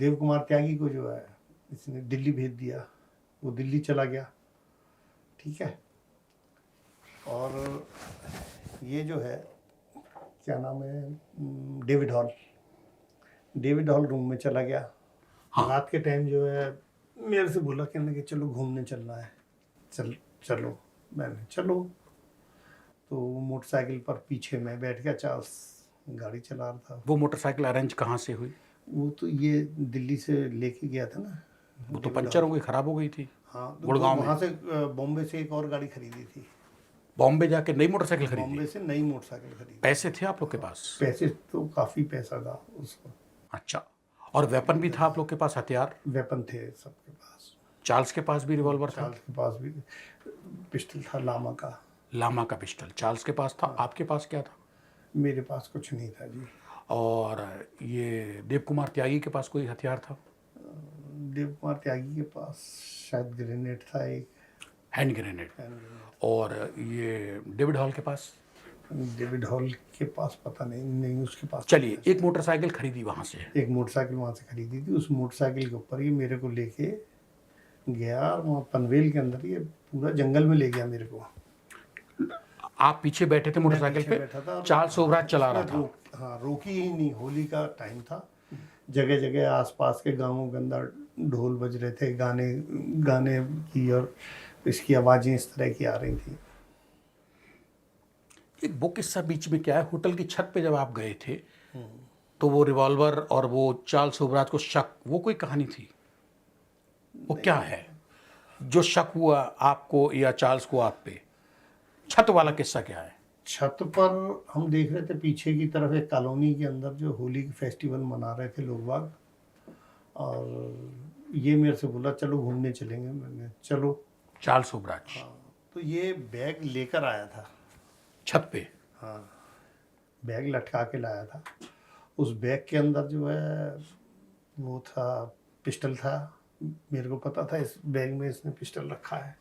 देव कुमार त्यागी को जो है इसने दिल्ली भेज दिया, वो दिल्ली चला गया, ठीक है। और ये जो है क्या नाम है, डेविड हॉल रूम में चला गया। हाँ। रात के टाइम जो है मेरे से बोला, कहने कि चलो घूमने चलना है, चलो। मैंने चलो, तो मोटरसाइकिल पर पीछे मैं बैठ गया, चार्ल्स गाड़ी चला रहा था। वो मोटरसाइकिल अरेंज कहाँ से हुई? वो तो ये दिल्ली से लेके गया था ना। वो तो पंचर हो गई, खराब हो गई थी। हाँ, तो गुड़गांव में वहाँ से बॉम्बे से एक और गाड़ी खरीदी थी। बॉम्बे जाके नई मोटरसाइकिल खरीदी? बॉम्बे से नई मोटरसाइकिल खरीदी। पैसे थे आप लोग के पास? पैसे तो काफ़ी पैसा था उसको। अच्छा, और वेपन भी था आप लोग के पास, हथियार? वेपन थे सबके पास। चार्ल्स के पास भी रिवॉल्वर था? चार्ल्स के पास भी पिस्टल था, लामा का पिस्टल चार्ल्स के पास था। हाँ। आपके पास क्या था? मेरे पास कुछ नहीं था जी। और ये देव कुमार त्यागी के पास कोई हथियार था? देव कुमार त्यागी के पास शायद ग्रेनेड था, एक हैंड ग्रेनेड। और ये डेविड हॉल के पास? डेविड हॉल के पास पता नहीं उसके पास। चलिए, एक मोटरसाइकिल खरीदी वहाँ से? एक मोटरसाइकिल वहाँ से खरीदी थी। उस मोटरसाइकिल के ऊपर ही मेरे को लेके गया, और वहाँ पनवेल के अंदर ये पूरा जंगल में ले गया मेरे को। आप पीछे बैठे थे मोटरसाइकिल पे? चार्ल्स सोबराज चला रहा था? हाँ, रोकी ही नहीं। होली का टाइम था, जगह जगह आसपास के गांवों के अंदर ढोल बज रहे थे, गाने की और इसकी आवाज़ें इस तरह की आ रही थी। एक वो किस्सा बीच में क्या है, होटल की छत पे जब आप गए थे तो वो रिवॉल्वर और वो चार्ल्स सोबराज को शक, वो कोई कहानी थी? वो क्या है जो शक हुआ आपको या चार्ल्स को आप पे? छत वाला किस्सा क्या है? छत पर हम देख रहे थे पीछे की तरफ एक कॉलोनी के अंदर जो होली की फेस्टिवल मना रहे थे लोग बाग, और ये मेरे से बोला चलो घूमने चलेंगे। मैंने चलो। चार्ल्स सोबराज? हाँ, तो ये बैग लेकर आया था छत पे? हाँ, बैग लटका के लाया था। उस बैग के अंदर जो है वो था, पिस्टल था। मेरे को पता था इस बैग में इसने पिस्टल रखा है,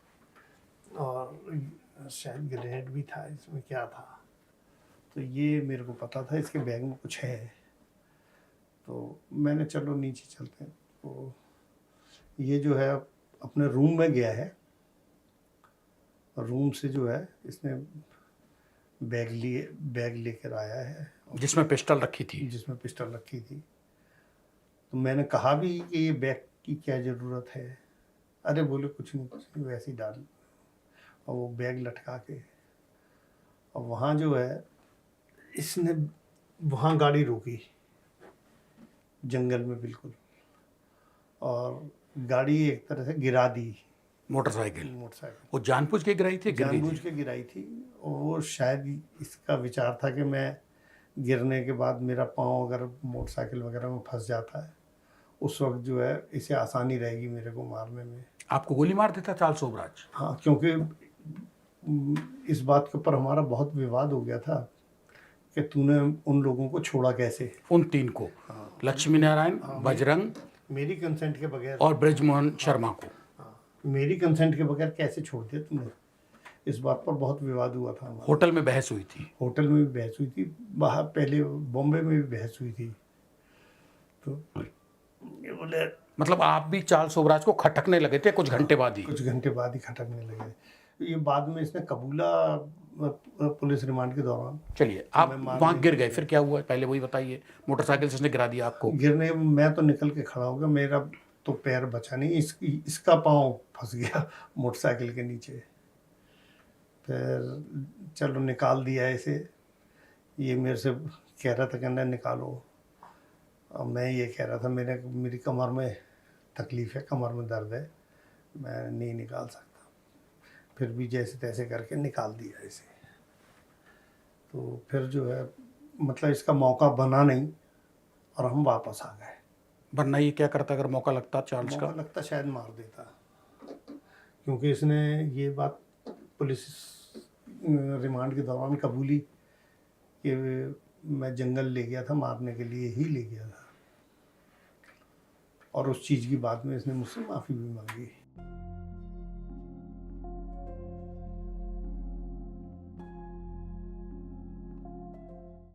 और शायद ग्रेनेड भी था इसमें, क्या था तो ये मेरे को पता था इसके बैग में कुछ है। तो मैंने चलो नीचे चलते हैं। तो ये जो है अपने रूम में गया है, रूम से जो है इसने बैग लेकर आया है जिसमें पिस्टल रखी थी? जिसमें पिस्टल रखी थी। तो मैंने कहा भी कि ये बैग की क्या ज़रूरत है। अरे बोले कुछ नहीं वैसे ही डाल। और वो बैग लटका के, और वहाँ जो है इसने वहाँ गाड़ी रोकी जंगल में बिल्कुल, और गाड़ी एक तरह से गिरा दी। मोटरसाइकिल वो जानबूझ के गिराई थी? जानबूझ के गिराई थी। और शायद इसका विचार था कि मैं गिरने के बाद मेरा पाँव अगर मोटरसाइकिल वगैरह में फंस जाता है, उस वक्त जो है इसे आसानी रहेगी मेरे को मारने में। आपको गोली मार देता चार्ल्स सोबराज? हाँ, क्योंकि इस बात के ऊपर हमारा बहुत विवाद हो गया था कि तूने उन लोगों को छोड़ा कैसे, उन तीन को? हाँ, लक्ष्मी नारायण, बजरंग, मेरी कंसेंट के बगैर, और ब्रजमोहन शर्मा को। मेरी कंसेंट के बगैर कैसे छोड़ दिया तुमने? इस बात पर बहुत विवाद हुआ था। होटल में बहस हुई थी? होटल में भी बहस हुई थी, बाहर पहले बॉम्बे में भी बहस हुई थी। तो ये बोले, मतलब आप भी चार्ल्स सोबराज को खटकने लगे थे कुछ घंटे बाद ही? कुछ घंटे बाद ही खटकने लगे। ये बाद में इसने कबूला पुलिस रिमांड के दौरान। चलिए, आप वहाँ गिर गए, फिर क्या हुआ पहले वही बताइए। मोटरसाइकिल से इसने गिरा दिया आपको? गिरने मैं तो निकल के खड़ा हो गया, मेरा तो पैर बचा नहीं, इसका पाँव फंस गया मोटरसाइकिल के नीचे। फिर चलो निकाल दिया इसे। ये मेरे से कह रहा था कहना निकालो, और मैं ये कह रहा था मेरी कमर में तकलीफ़ है, कमर में दर्द है, मैं नहीं निकाल सकता। फिर भी जैसे तैसे करके निकाल दिया इसे। तो फिर जो है मतलब इसका मौका बना नहीं, और हम वापस आ गए। वरना ये क्या करता अगर मौका लगता चार्ल्स का? मौका लगता शायद मार देता, क्योंकि इसने ये बात पुलिस रिमांड के दौरान कबूली कि मैं जंगल ले गया था, मारने के लिए ही ले गया था। और उस चीज़ की बाद में इसने मुझसे माफ़ी भी मांगी।